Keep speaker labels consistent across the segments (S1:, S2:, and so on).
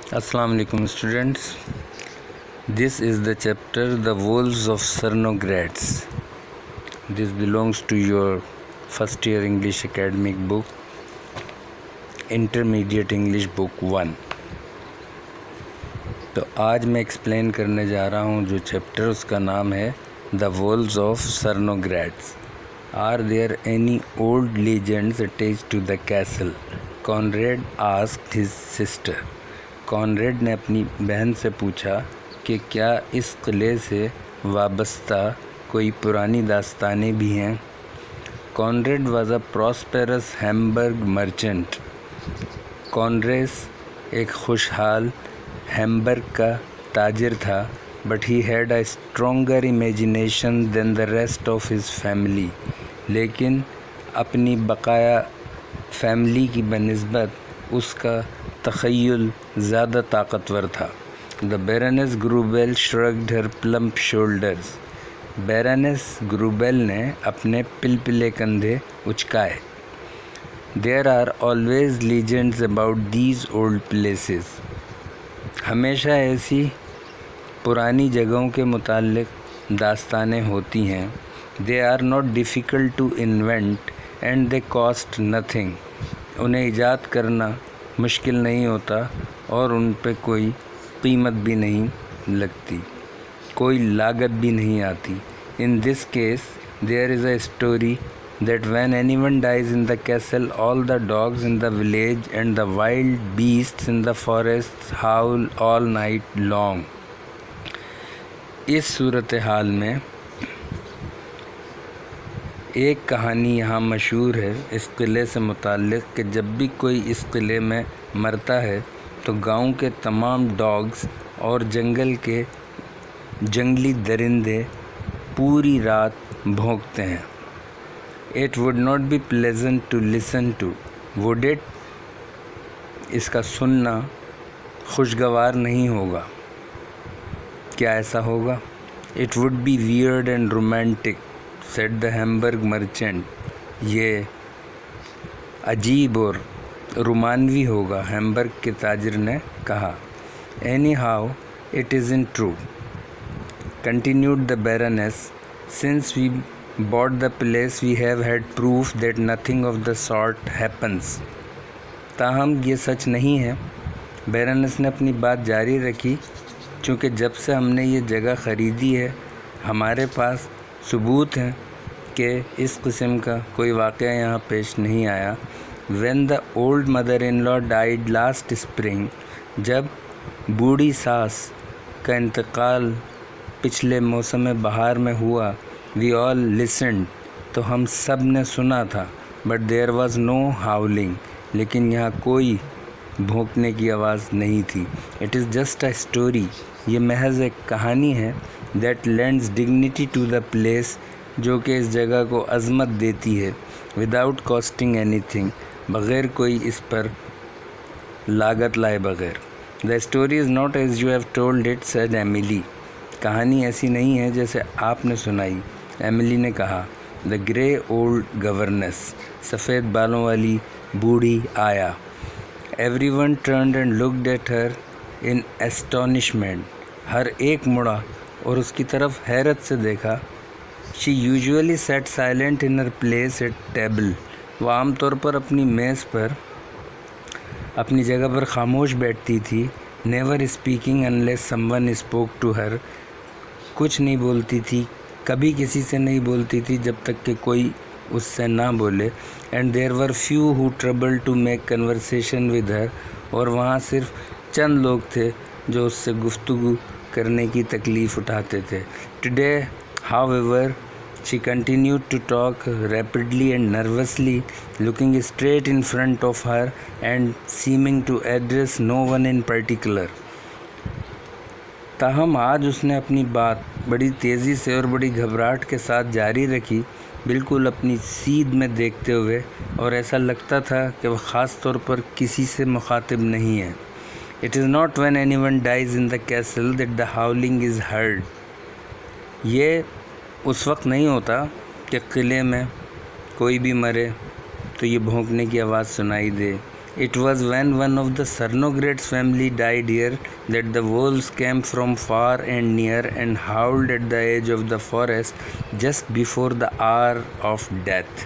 S1: Assalamu alaikum students. This is the chapter The Wolves of Cernogratz. This belongs to your first year English academic book, Intermediate English Book 1. تو آج میں explain کرنے جا رہا ہوں جو چیپٹر، اس کا نام ہے The Wolves of Cernogratz. Are there any old legends attached to the castle? Conrad asked his sister. کانریڈ نے اپنی بہن سے پوچھا کہ کیا اس قلعے سے وابستہ کوئی پرانی داستانیں بھی ہیں؟ Conrad was a prosperous Hamburg merchant. کانریس ایک خوشحال ہیمبرگ کا تاجر تھا، but he had a stronger imagination than the rest of his family. لیکن اپنی بقایا فیملی کی بنسبت اس کا تخیل زیادہ طاقتور تھا. دا بیرنس گروبیل شرگڈ ہر پلمپ شولڈرز. بیرنس گروبیل نے اپنے پلپلے کندھے اچکائے. There are always legends about these old places. ہمیشہ ایسی پرانی جگہوں کے متعلق داستانیں ہوتی ہیں. They are not difficult to invent and they cost nothing. انہیں ایجاد کرنا مشکل نہیں ہوتا اور ان پہ کوئی قیمت بھی نہیں لگتی، کوئی لاگت بھی نہیں آتی. In this case there is a story that when anyone dies in the castle all the dogs in the village and the wild beasts in the forest howl all night long. اس صورتحال میں ایک کہانی یہاں مشہور ہے اس قلعے سے متعلق کہ جب بھی کوئی اس قلعے میں مرتا ہے تو گاؤں کے تمام ڈاگز اور جنگل کے جنگلی درندے پوری رات بھونکتے ہیں. It would not be pleasant to listen to would it. اس کا سننا خوشگوار نہیں ہوگا. کیا ایسا ہوگا؟ It would be weird and romantic said the Hamburg merchant. یہ عجیب اور رومانوی ہوگا، ہیمبرگ کے تاجر نے کہا. Anyhow it isn't true continued the baroness. Since we bought the place we have had proof that nothing of the sort happens. تاہم یہ سچ نہیں ہے. بیرنس نے اپنی بات جاری رکھی. چونکہ جب سے ہم نے یہ جگہ خریدی ہے ہمارے پاس ثبوت ہیں کہ اس قسم کا کوئی واقعہ یہاں پیش نہیں آیا. When the old mother in law died last spring. جب بوڑھی ساس کا انتقال پچھلے موسم بہار میں ہوا، وی آل لسنڈ تو ہم سب نے سنا تھا. But there was no howling. لیکن یہاں کوئی بھونکنے کی آواز نہیں تھی. It is just a story. یہ محض ایک کہانی ہے. That lends dignity to the place, جو کہ اس جگہ کو عظمت دیتی ہے. وداؤٹ کاسٹنگ اینی تھنگ، بغیر کوئی اس پر لاگت لائے بغیر. The story is not as you have told it said Emily. کہانی ایسی نہیں ہے جیسے آپ نے سنائی، ایملی نے کہا. The grey old governess. سفید بالوں والی بوڑھی آیا. Everyone turned and looked at her in astonishment. ہر ایک مڑا اور اس کی طرف حیرت سے دیکھا. She usually sat silent in her place at table. وہ عام طور پر اپنی میز پر اپنی جگہ پر خاموش بیٹھتی تھی. Never speaking unless someone spoke to her. کچھ نہیں بولتی تھی، کبھی کسی سے نہیں بولتی تھی جب تک کہ کوئی اس سے نہ بولے. And there were few who trouble to make conversation with her. اور وہاں صرف چند لوگ تھے جو اس سے گفتگو کرنے کی تکلیف اٹھاتے تھے. Today however she continued to talk rapidly and nervously, looking straight in front of her and seeming to address no one in particular. تاہم آج اس نے اپنی بات بڑی تیزی سے اور بڑی گھبراہٹ کے ساتھ جاری رکھی، بالکل اپنی سیدھ میں دیکھتے ہوئے، اور ایسا لگتا تھا کہ وہ خاص طور پر کسی سے مخاطب نہیں ہے. It is not when anyone dies in the castle that the howling is heard. یہ اس وقت نہیں ہوتا کہ قلعے میں کوئی بھی مرے تو یہ بھونکنے کی آواز سنائی دے. It was when one of the Cernogratz family died here that the wolves came from far and near and howled at the edge of the forest just before the hour of death.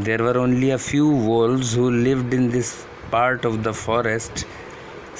S1: There were only a few wolves who lived in this part of the forest.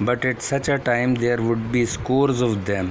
S1: But at such a time there would be scores of them.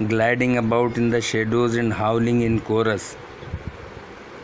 S1: Gliding about in the shadows and howling in chorus.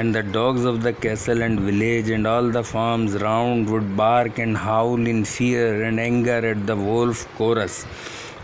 S1: And the dogs of the castle and village and all the farms round would bark and howl in fear and anger at the wolf chorus.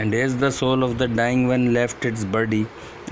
S1: And as the soul of the dying one left its body,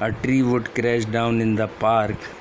S1: a tree would crash down in the park,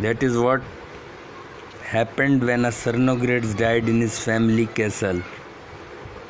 S1: That is what happened when a Cernogratz died in his family castle.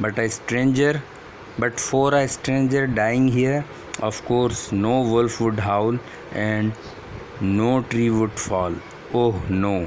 S1: But for a stranger dying here, of course no wolf would howl and no tree would fall. Oh no.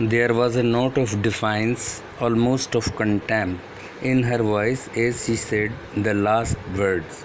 S1: There was a note of defiance, almost of contempt, in her voice as she said the last words.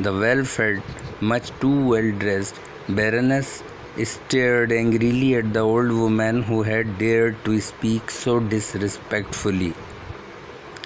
S1: The well-fed, much too well-dressed Baroness stared angrily at the old woman who had dared to speak so disrespectfully.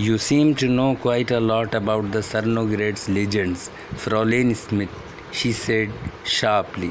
S1: You seem to know quite a lot about the Cernogratz legends, Fräulein Smith, she said sharply.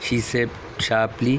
S1: she said sharply,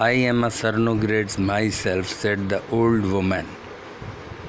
S1: I am a Cernogratz myself, said the old woman.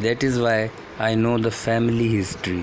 S1: That is why I know the family history.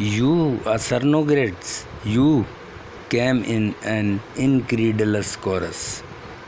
S1: You a Cernogratz, you came in an incredulous chorus.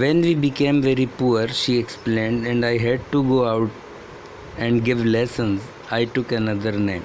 S1: When we became very poor, she explained, and I had to go out and give lessons, I took another name.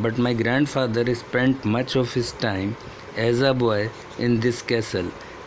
S1: But my grandfather spent much of his time as a boy in this castle.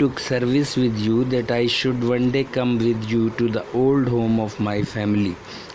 S1: took service with you that I should one day come with you to the old home of my family.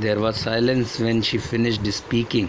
S1: There was silence when she finished speaking.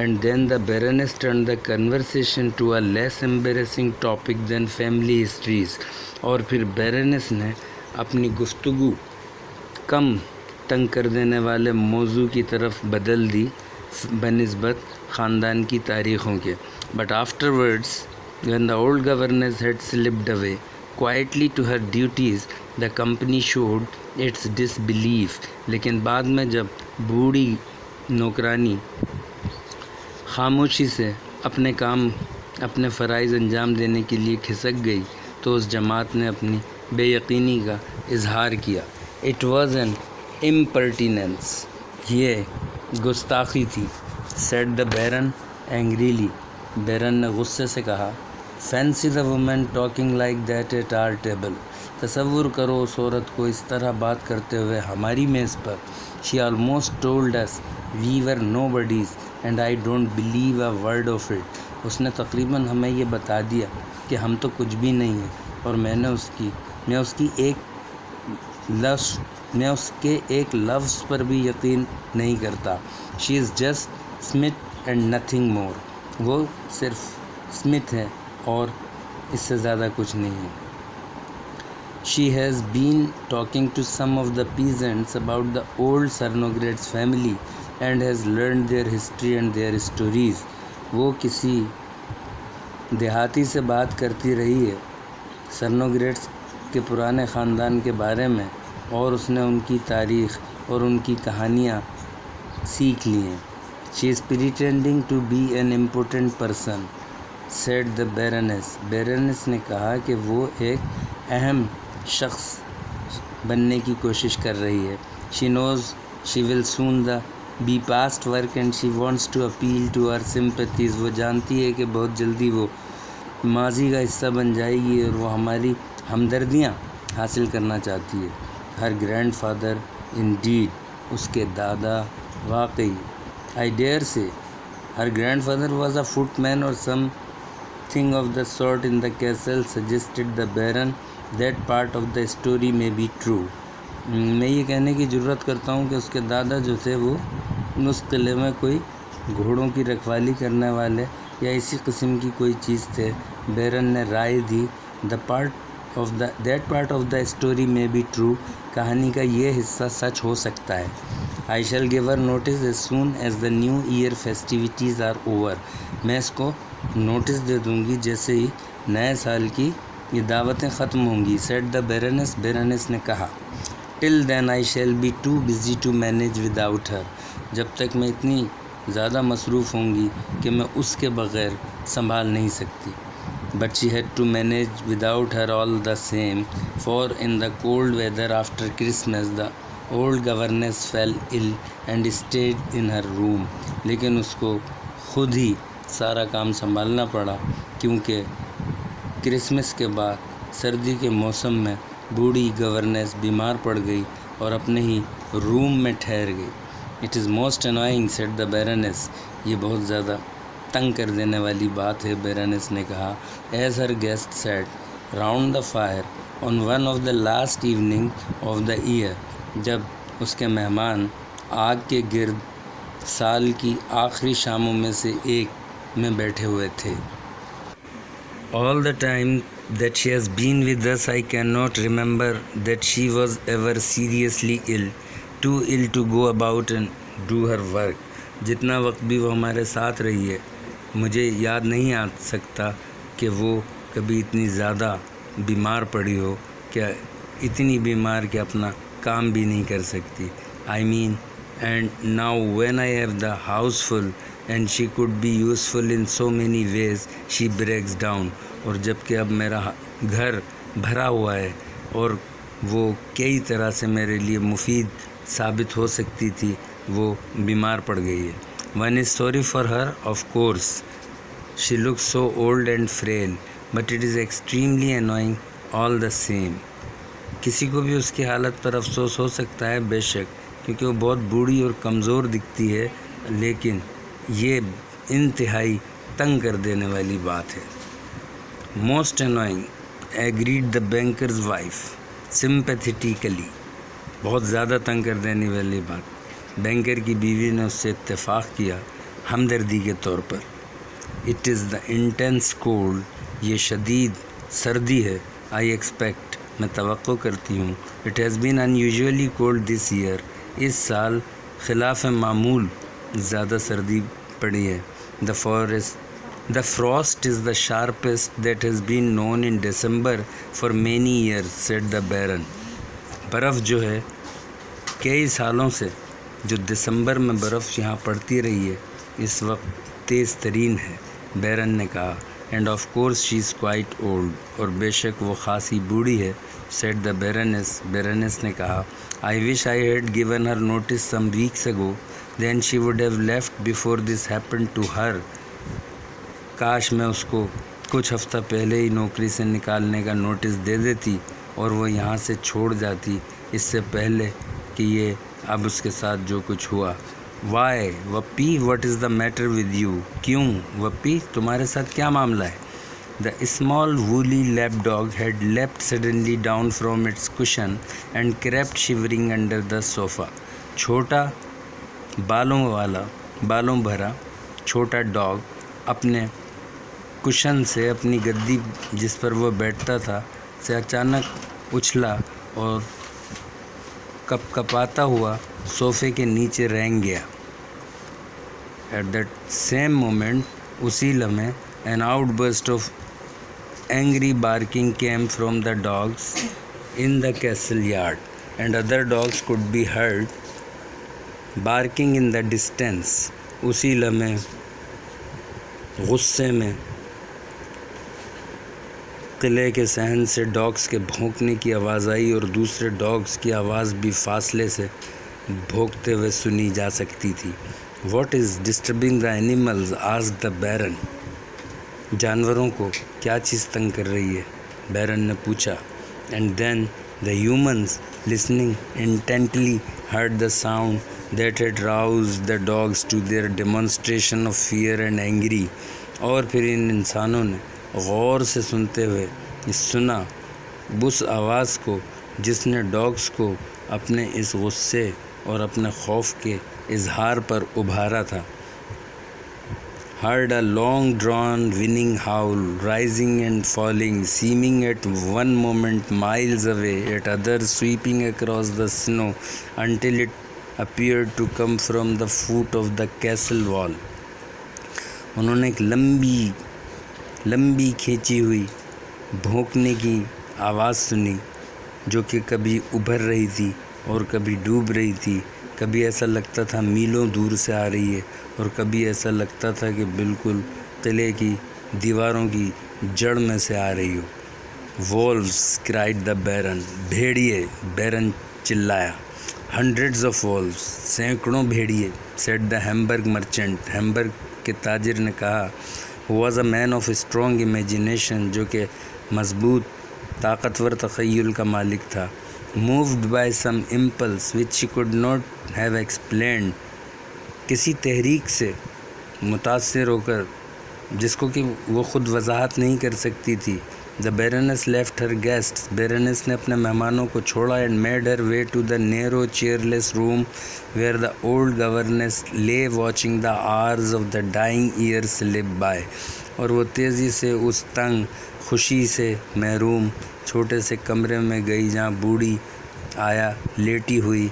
S1: And then the Baroness turned the conversation to a less embarrassing topic than family histories. اور پھر بیرنس نے اپنی گفتگو کم تنگ کر دینے والے موضوع کی طرف بدل دی بنسبت خاندان کی تاریخوں کے. But afterwards, when the old governess had slipped away quietly to her duties, the company showed its disbelief. لیکن بعد میں جب بوڑھی نوکرانی خاموشی سے اپنے فرائض انجام دینے کے لیے کھسک گئی تو اس جماعت نے اپنی بے یقینی کا اظہار کیا. It was an impertinence. یہ گستاخی تھی. said the Baron angrily. بیرن نے غصے سے کہا. Fancy the woman talking like that at our table. تصور کرو اس عورت کو اس طرح بات کرتے ہوئے ہماری میز پر. She almost told us we were nobodies and I don't believe a word of it. اس نے تقریباً ہمیں یہ بتا دیا کہ ہم تو کچھ بھی نہیں ہیں اور میں اس کے ایک لفظ پر بھی یقین نہیں کرتا. She is just Smith and nothing more. وہ صرف اسمتھ ہے اور اس سے زیادہ کچھ نہیں ہے. She has been talking to some of the peasants about the old Sarnogratz family and has learned their history and their stories. وہ کسی دیہاتی سے بات کرتی رہی ہے سرنوگریٹس کے پرانے خاندان کے بارے میں اور اس نے ان کی تاریخ اور ان کی کہانیاں سیکھ لی ہیں. She is pretending to be an important person, said the Baroness. بیرنس نے کہا کہ وہ ایک اہم شخص بننے کی کوشش کر رہی ہے. She knows she will soon be past work and she wants to appeal to her sympathies. وہ جانتی ہے کہ بہت جلدی وہ ماضی کا حصہ بن جائے گی اور وہ ہماری ہمدردیاں حاصل کرنا چاہتی ہے. Her grandfather, indeed. اس کے دادا واقعی. I dare say her grandfather was a footman or something of the sort in the castle, suggested the Baron. That part of the story may be true. میں یہ کہنے کی جرات کرتا ہوں کہ اس کے دادا جو تھے وہ اس قلعے میں کوئی گھوڑوں کی رکھوالی کرنے والے یا اسی قسم کی کوئی چیز تھے. بیرن نے رائے دی that part of the story may be true. کہانی کا یہ حصہ سچ ہو سکتا ہے. I shall give her notice as soon as the new year festivities are over. میں اس کو نوٹس دے دوں گی جیسے ہی نئے سال کی یہ دعوتیں ختم ہوں گی. said the Baroness. بیرنس نے کہا. Till then I shall be too busy to manage without her. جب تک میں اتنی زیادہ مصروف ہوں گی کہ میں اس کے بغیر سنبھال نہیں سکتی. But she had to manage without her all the same, for in the cold weather after Christmas the old governess fell ill and stayed in her room. لیکن اس کو خود ہی سارا کام سنبھالنا پڑا کیونکہ کرسمس کے بعد سردی کے موسم میں بوڑھی گورنس بیمار پڑ گئی اور اپنے ہی روم میں ٹھہر گئی. It is most annoying, said the Baroness. یہ بہت زیادہ تنگ کر دینے والی بات ہے, بیرنس نے کہا. As her guest sat round the fire on one of the last evening of the year. جب اس کے مہمان آگ کے گرد سال کی آخری شاموں میں سے ایک میں بیٹھے ہوئے تھے. All the time that she has been with us, I cannot remember that she was ever seriously ill, too ill to go about and do her work. جتنا وقت بھی وہ ہمارے ساتھ رہی ہے مجھے یاد نہیں آ سکتا کہ وہ کبھی اتنی زیادہ بیمار پڑی ہو کہ اتنی بیمار کہ اپنا کام بھی نہیں کر سکتی. I mean, and now when I have the house full and she could be useful in so many ways, she breaks down. اور جب کہ اب میرا گھر بھرا ہوا ہے اور وہ کئی طرح سے میرے لیے مفید ثابت ہو سکتی تھی, وہ بیمار پڑ گئی ہے. One is sorry for her, of course. She looks so old and frail, but it is extremely annoying all the same. کسی کو بھی اس کی حالت پر افسوس ہو سکتا ہے بے شک, کیونکہ وہ بہت بوڑھی اور کمزور دکھتی ہے, لیکن یہ انتہائی تنگ کر دینے والی بات ہے. Most annoying, agreed the banker's wife, sympathetically. بہت زیادہ تنگ کر دینے والی بات. بینکر کی بیوی نے اس سے اتفاق کیا. ہمدردی کے طور پر. It is the intense cold. یہ شدید سردی ہے. I expect. میں توقع کرتی ہوں. It has been unusually cold this year. اس سال خلاف معمول زیادہ سردی پڑی ہے. The frost is the sharpest that has been known in December for many years, said the Baron. برف جو ہے کئی سالوں سے جو دسمبر میں برف یہاں پڑتی رہی ہے اس وقت تیز ترین ہے. بیرن نے کہا. And of course she is quite old. اور بے شک وہ خاصی بوڑھی ہے. Said the بیرنس. بیرنس نے کہا. I wish I had given her notice some weeks ago then she would have left before this happen to her. کاش میں اس کو کچھ ہفتہ پہلے ہی نوکری سے نکالنے کا نوٹس دے دیتی اور وہ یہاں سے چھوڑ جاتی اس سے پہلے کہ یہ اب اس کے ساتھ جو کچھ ہوا. Why Wuppi what is the matter with you. کیوں وپی تمہارے ساتھ کیا معاملہ ہے. The small woolly lap dog had leapt suddenly down from its cushion and crept shivering under the sofa. چھوٹا بالوں بھرا چھوٹا ڈاگ اپنے کشن سے اپنی گدی جس پر وہ بیٹھتا تھا سے اچانک اچھلا اور کپ کپاتا ہوا صوفے کے نیچے رینگ گیا. ایٹ دیٹ سیم مومنٹ اسی لمحے an outburst of angry barking came from the dogs in the castle yard and other dogs could be heard barking in the distance. اسی لمحے غصے میں قلعے کے صحن سے ڈاگس کے بھونکنے کی آواز آئی اور دوسرے ڈاگس کی آواز بھی فاصلے سے بھونکتے ہوئے سنی جا سکتی تھی. What is disturbing the animals asked the baron. جانوروں کو کیا چیز تنگ کر رہی ہے بیرن نے پوچھا. And then the humans listening intently heard the sound that had roused the dogs to their demonstration of fear and angry. اور پھر ان انسانوں نے غور سے سنتے ہوئے سنا اس آواز کو جس نے ڈاگس کو اپنے اس غصے اور اپنے خوف کے اظہار پر ابھارا تھا. heard a long drawn winning howl rising and falling, seeming at one moment miles away, at others sweeping across the snow until it appeared to come from the foot of the castle wall. انہوں نے ایک لمبی کھینچی ہوئی بھونکنے کی آواز سنی جو کہ کبھی ابھر رہی تھی اور کبھی ڈوب رہی تھی. کبھی ایسا لگتا تھا میلوں دور سے آ رہی ہے اور کبھی ایسا لگتا تھا کہ بالکل قلعے کی دیواروں کی جڑ میں سے آ رہی ہو. وولفز کرائڈ دا بیرن. بھیڑیے بیرن چلایا. ہنڈریڈز آف وولفز سینکڑوں بھیڑیے. Said the Hamburg merchant. Hamburg کے تاجر نے کہا. He was a man of strong imagination. جو کہ مضبوط طاقتور تخیل کا مالک تھا. moved by some impulse which she could not have explained. کسی تحریک سے متاثر ہو کر جس کو کہ وہ خود وضاحت نہیں کر سکتی تھی. The Baroness left her guests. بیرنس نے اپنے مہمانوں کو چھوڑا and made her way to the narrow cheerless room where the old governess lay watching the hours of the dying year slip by. اور وہ تیزی سے اس تنگ خوشی سے محروم چھوٹے سے کمرے میں گئی جہاں بوڑھی آیا لیٹی ہوئی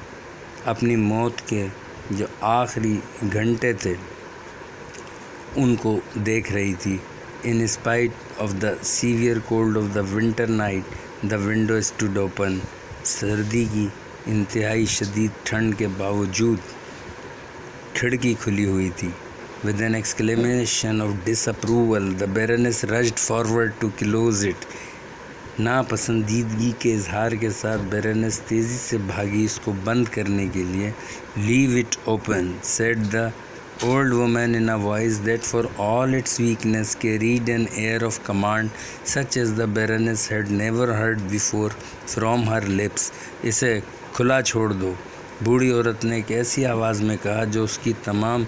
S1: اپنی موت کے جو آخری گھنٹے تھے ان کو دیکھ رہی تھی. In spite of the severe cold of the winter night, the window stood open. سردی کی انتہائی شدید ٹھنڈ کے باوجود کھڑکی کھلی ہوئی تھی. With an exclamation of disapproval, the Baroness rushed forward to close it. ناپسندیدگی کے اظہار کے ساتھ بیرنس تیزی سے بھاگی اس کو بند کرنے کے لیے. Leave it open, said the old woman in a voice that for all its weakness carried an air of command such as the Baroness had never heard before from her lips. اسے کھلا چھوڑ دو. بوڑھی عورت نے ایک ایسی آواز میں کہا جو اس کی تمام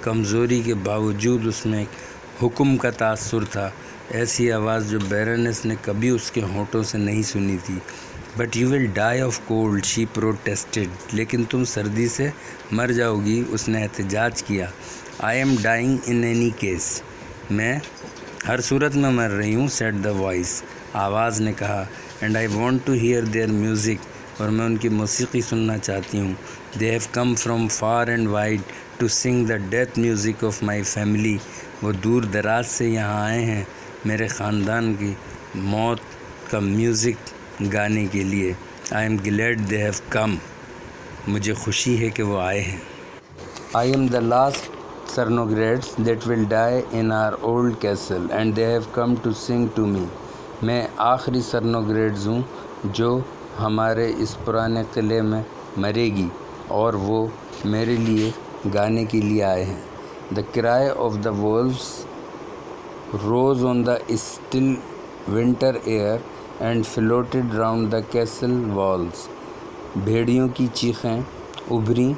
S1: کمزوری کے باوجود اس میں ایک حکم کا تاثر تھا. ایسی آواز جو بیرنس نے کبھی اس کے ہونٹوں سے نہیں سنی تھی. But you will die of cold she protested. لیکن تم سردی سے مر جاؤ گی اس نے احتجاج کیا. I am dying in any case. میں ہر صورت میں مر رہی ہوں, said the voice. آواز نے کہا. And I want to hear their music. اور میں ان کی موسیقی سننا چاہتی ہوں. They have come from far and wide to sing the death music of my family. وہ دور دراز سے یہاں آئے ہیں میرے خاندان کی موت کا میوزک گانے کے لیے. I am glad they have come. مجھے خوشی ہے کہ وہ آئے ہیں. I am the last Cernogratz that will die in our old castle and they have come to sing to me. میں آخری سرنوگریڈز ہوں جو ہمارے اس پرانے قلعے میں مرے گی اور وہ میرے لیے گانے کے لیے آئے ہیں. The cry of the wolves rose on the still winter air and floated round the castle walls. بھیڑیوں کی چیخیں ابھریں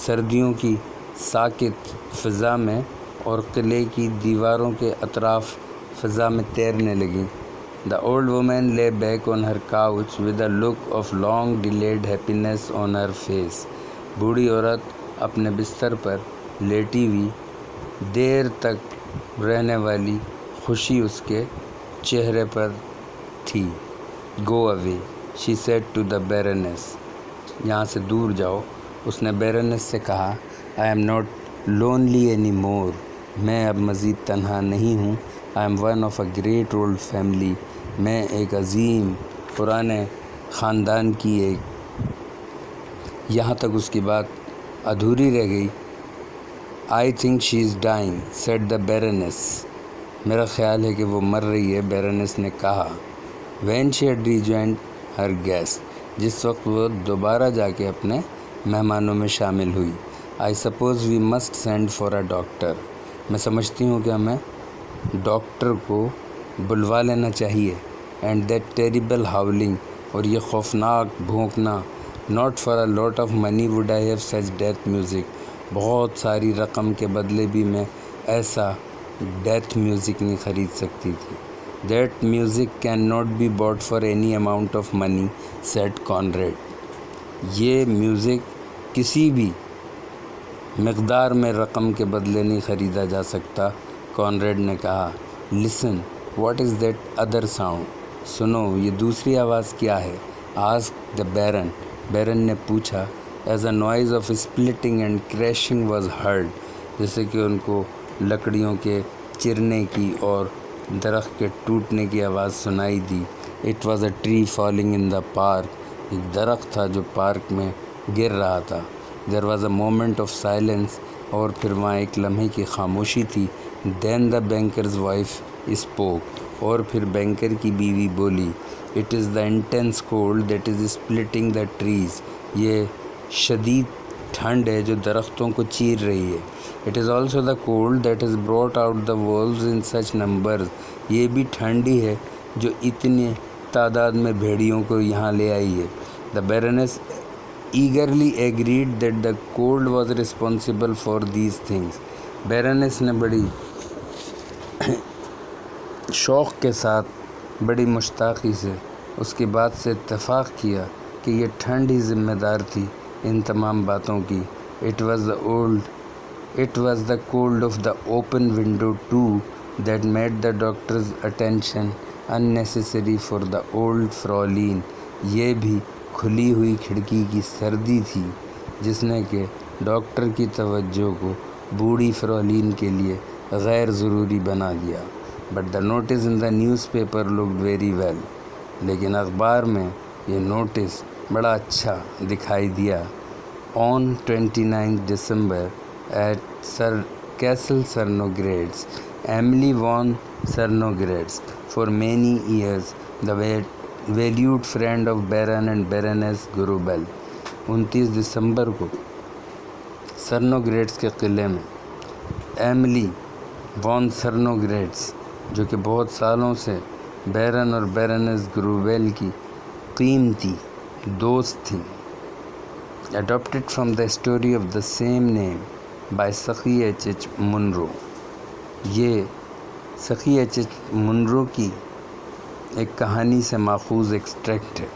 S1: سردیوں کی ساکت فضا میں اور قلعے کی دیواروں کے اطراف فضا میں تیرنے لگیں. The old woman lay back on her couch with a look of long delayed happiness on her face. بوڑھی عورت اپنے بستر پر لیٹی ہوئی دیر تک رہنے والی خوشی اس کے چہرے پر تھی. Go away, she said to the Baroness. یہاں سے دور جاؤ, اس نے بیرنس سے کہا. I am not lonely anymore. میں اب مزید تنہا نہیں ہوں. I am one of a great old family. میں ایک عظیم پرانے خاندان کی ایک. یہاں تک اس کی بات ادھوری رہ گئی. I think she is dying, said the Baroness. میرا خیال ہے کہ وہ مر رہی ہے, بیرنس نے کہا. When she had rejoined her guest. جس وقت وہ دوبارہ جا کے اپنے مہمانوں میں شامل ہوئی. I suppose we must send for a doctor. میں سمجھتی ہوں کہ ہمیں ڈاکٹر کو بلوا لینا چاہیے. And that terrible howling. اور یہ خوفناک بھونکنا. Not for a lot of money would I have such death music. بہت ساری رقم کے بدلے بھی میں ایسا ڈیتھ میوزک نہیں خرید سکتی تھی. That music cannot be bought for any amount of money, said Conrad. یہ میوزک کسی بھی مقدار میں رقم کے بدلے نہیں خریدا جا سکتا, کانریڈ نے کہا. Listen, what is that other sound? سنو, یہ دوسری آواز کیا ہے؟ Asked the Baron. بیرن نے پوچھا. As a noise of splitting and crashing was heard. جیسے کہ ان کو لکڑیوں کے چرنے کی اور درخت کے ٹوٹنے کی آواز سنائی دی. It was a tree falling in the park. ایک درخت تھا جو پارک میں گر رہا تھا. There was a moment of silence. اور پھر وہاں ایک لمحے کی خاموشی تھی. Then the banker's wife spoke. اور پھر بینکر کی بیوی بولی. It is the intense cold that is splitting the trees. یہ شدید ٹھنڈ ہے جو درختوں کو چیر رہی ہے. It is also the cold that has brought out the wolves in such numbers. یہ بھی ٹھنڈی ہے جو اتنی تعداد میں بھیڑیوں کو یہاں لے آئی ہے. The Baroness eagerly agreed that the cold was responsible for these things. بیرنس نے بڑی شوق کے ساتھ بڑی مشتاقی سے اس کی بات سے اتفاق کیا کہ یہ ٹھنڈ ہی ذمہ دار تھی ان تمام باتوں کی. It was the cold of the open window too that made the doctor's attention unnecessary for the old Fraulein. یہ بھی کھلی ہوئی کھڑکی کی سردی تھی جس نے کہ ڈاکٹر کی توجہ کو بوڑھی فرولین کے لیے غیر ضروری بنا دیا. But the notice in the newspaper looked very well. لیکن اخبار میں یہ نوٹس بڑا اچھا دکھائی دیا. On 29th December at Castle Cernogratz, Emily von Cernogratz, for many years the valued friend of Baron and Baroness Grubel. 29 دسمبر کو سرنوگریٹس کے قلعے میں ایملی وان سرنوگریٹس جو کہ بہت سالوں سے بیرن اور بیرنس گروویل کی قیمتی دوست تھیں. Adopted from the story of the same name by سخی ایچ منرو. یہ سخی ایچ منرو کی ایک کہانی سے ماخوذ ایکسٹریکٹ ہے.